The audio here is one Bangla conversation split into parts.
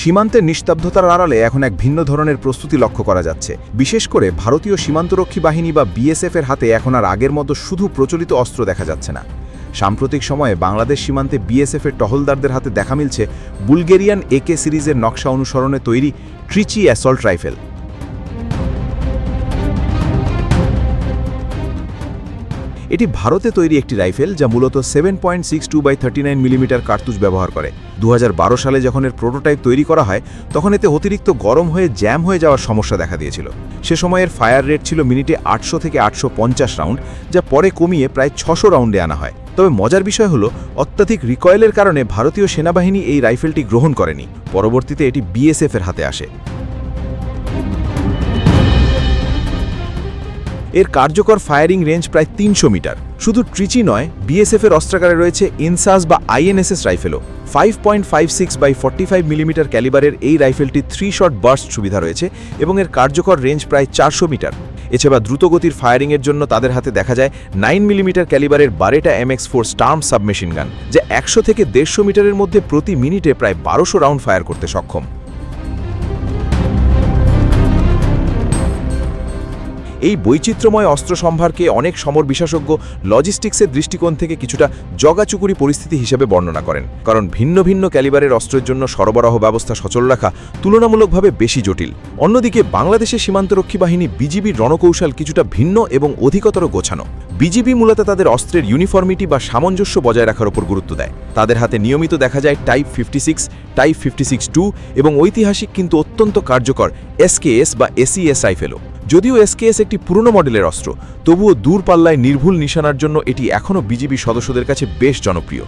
সীমান্তের নিস্তব্ধতার আড়ালে এখন এক ভিন্ন ধরনের প্রস্তুতি লক্ষ্য করা যাচ্ছে। বিশেষ করে ভারতীয় সীমান্তরক্ষী বাহিনী বা বিএসএফের হাতে এখন আর আগের মতো শুধু প্রচলিত অস্ত্র দেখা যাচ্ছে না। সাম্প্রতিক সময়ে বাংলাদেশ সীমান্তে বিএসএফের টহলদারদের হাতে দেখা মিলছে বুলগেরিয়ান একে সিরিজের নকশা অনুসরণে তৈরি ট্রিচি অ্যাসল্ট রাইফেল। এটি ভারতে তৈরি একটি রাইফেল যা মূলত 7.62x39 মিলিমিটার কার্তুজ ব্যবহার করে। 2012 সালে যখন এর প্রোটোটাইপ তৈরি করা হয় তখন এতে অতিরিক্ত গরম হয়ে জ্যাম হয়ে যাওয়ার সমস্যা দেখা দিয়েছিল। সে সময়ের ফায়ার রেট ছিল মিনিটে 800 থেকে 850 রাউন্ড, যা পরে কমিয়ে প্রায় 600 রাউন্ডে আনা হয়। তবে মজার বিষয় হলো অত্যাধিক রিকয়েলের কারণে ভারতীয় সেনাবাহিনী এই রাইফেলটি গ্রহণ করেনি। পরবর্তীতে এটি বিএসএফের হাতে আসে। এর কার্যকর ফায়ারিং রেঞ্জ প্রায় 300 মিটার। শুধু ট্রিচি নয়, বিএসএফের অস্ত্রাগারে রয়েছে ইনসাস বা আইএনএসএস রাইফেলও। 5.56x45 মিলিমিটার ক্যালিবারের এই রাইফেলটি 3 শট বার্স্ট সুবিধা রয়েছে এবং এর কার্যকর রেঞ্জ প্রায় 400 মিটার। এছাড়া দ্রুতগতির ফায়ারিংয়ের জন্য তাদের হাতে দেখা যায় 9 মিলিমিটার ক্যালিবারের বারেটা MX4 স্টার্ম সাবমেশিন গান, যা 100 থেকে 150 মিটারের মধ্যে প্রতি মিনিটে প্রায় 1200 রাউন্ড ফায়ার করতে সক্ষম। এই বৈচিত্র্যময় অস্ত্র সম্ভারকে অনেক সমর বিশেষজ্ঞ লজিস্টিক্সের দৃষ্টিকোণ থেকে কিছুটা জগাচুকুরি পরিস্থিতি হিসেবে বর্ণনা করেন, কারণ ভিন্ন ভিন্ন ক্যালিবারের অস্ত্রের জন্য সরবরাহ ব্যবস্থা সচল রাখা তুলনামূলকভাবে বেশি জটিল। অন্যদিকে বাংলাদেশের সীমান্তরক্ষী বাহিনী বিজিবির রণকৌশল কিছুটা ভিন্ন এবং অধিকতর গোছানো। বিজিবি মূলত তাদের অস্ত্রের ইউনিফর্মিটি বা সামঞ্জস্য বজায় রাখার উপর গুরুত্ব দেয়। তাদের হাতে নিয়মিত দেখা যায় টাইপ 56, টাইপ 56-2 এবং ঐতিহাসিক কিন্তু অত্যন্ত কার্যকর SKS বা SES রাইফেলও। যদিও SKS একটি পুরনো মডেলের অস্ত্র, তবুও দূরপাল্লায় নির্ভুল নিশানার জন্য এটি এখনও বিজিবি সদস্যদের কাছে বেশ জনপ্রিয়।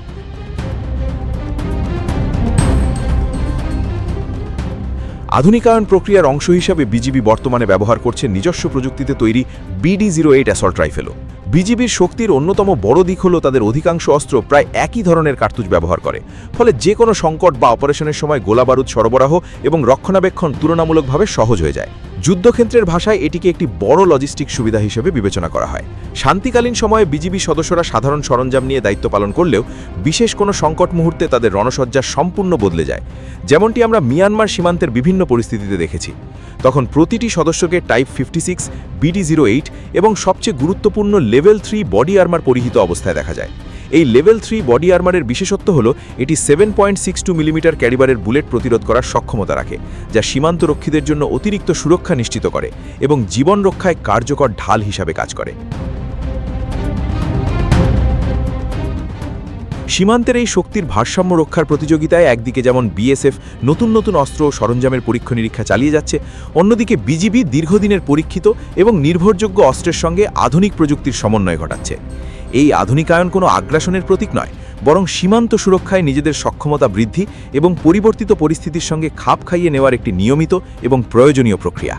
আধুনিকায়ন প্রক্রিয়ার অংশ হিসাবে বিজিবি বর্তমানে ব্যবহার করছে নিজস্ব প্রযুক্তিতে তৈরি BD08 অ্যাসল্ট রাইফেলও। বিজিবির শক্তির অন্যতম বড় দিক হল তাদের অধিকাংশ অস্ত্র প্রায় একই ধরনের কার্তুজ ব্যবহার করে, ফলে যে কোনো সংকট বা অপারেশনের সময় গোলাবারুদ সরবরাহ এবং রক্ষণাবেক্ষণ তুলনামূলকভাবে সহজ হয়ে যায়। যুদ্ধক্ষেত্রের ভাষায় এটিকে একটি বড় লজিস্টিক সুবিধা হিসেবে বিবেচনা করা হয়। শান্তিকালীন সময়ে বিজিবি সদস্যরা সাধারণ সরঞ্জাম নিয়ে দায়িত্ব পালন করলেও বিশেষ কোনো সংকট মুহূর্তে তাদের রণসজ্জা সম্পূর্ণ বদলে যায়, যেমনটি আমরা মিয়ানমার সীমান্তের বিভিন্ন পরিস্থিতিতে দেখেছি। তখন প্রতিটি সদস্যকে টাইপ 56, BD08 এবং সবচেয়ে গুরুত্বপূর্ণ লেভেল 3 বডি আর্মার পরিহিত অবস্থায় দেখা যায়। এই লেভেল 3 বডি আর্মারের বিশেষত্ব হল এটি 7.62 মিলিমিটার ক্যালিবারের বুলেট প্রতিরোধ করার সক্ষমতা রাখে, যা সীমান্তরক্ষীদের জন্য অতিরিক্ত সুরক্ষা নিশ্চিত করে এবং জীবন রক্ষায় কার্যকর ঢাল হিসাবে কাজ করে। সীমান্তের এই শক্তির ভারসাম্য রক্ষার প্রতিযোগিতায় একদিকে যেমন বিএসএফ নতুন নতুন অস্ত্র ও সরঞ্জামের পরীক্ষা নিরীক্ষা চালিয়ে যাচ্ছে, অন্যদিকে বিজিবি দীর্ঘদিনের পরীক্ষিত এবং নির্ভরযোগ্য অস্ত্রের সঙ্গে আধুনিক প্রযুক্তির সমন্বয় ঘটাচ্ছে। এই আধুনিকায়ন কোনো আগ্রাসনের প্রতীক নয়, বরং সীমান্ত সুরক্ষায় নিজেদের সক্ষমতা বৃদ্ধি এবং পরিবর্তিত পরিস্থিতির সঙ্গে খাপ খাইয়ে নেওয়ার একটি নিয়মিত এবং প্রয়োজনীয় প্রক্রিয়া।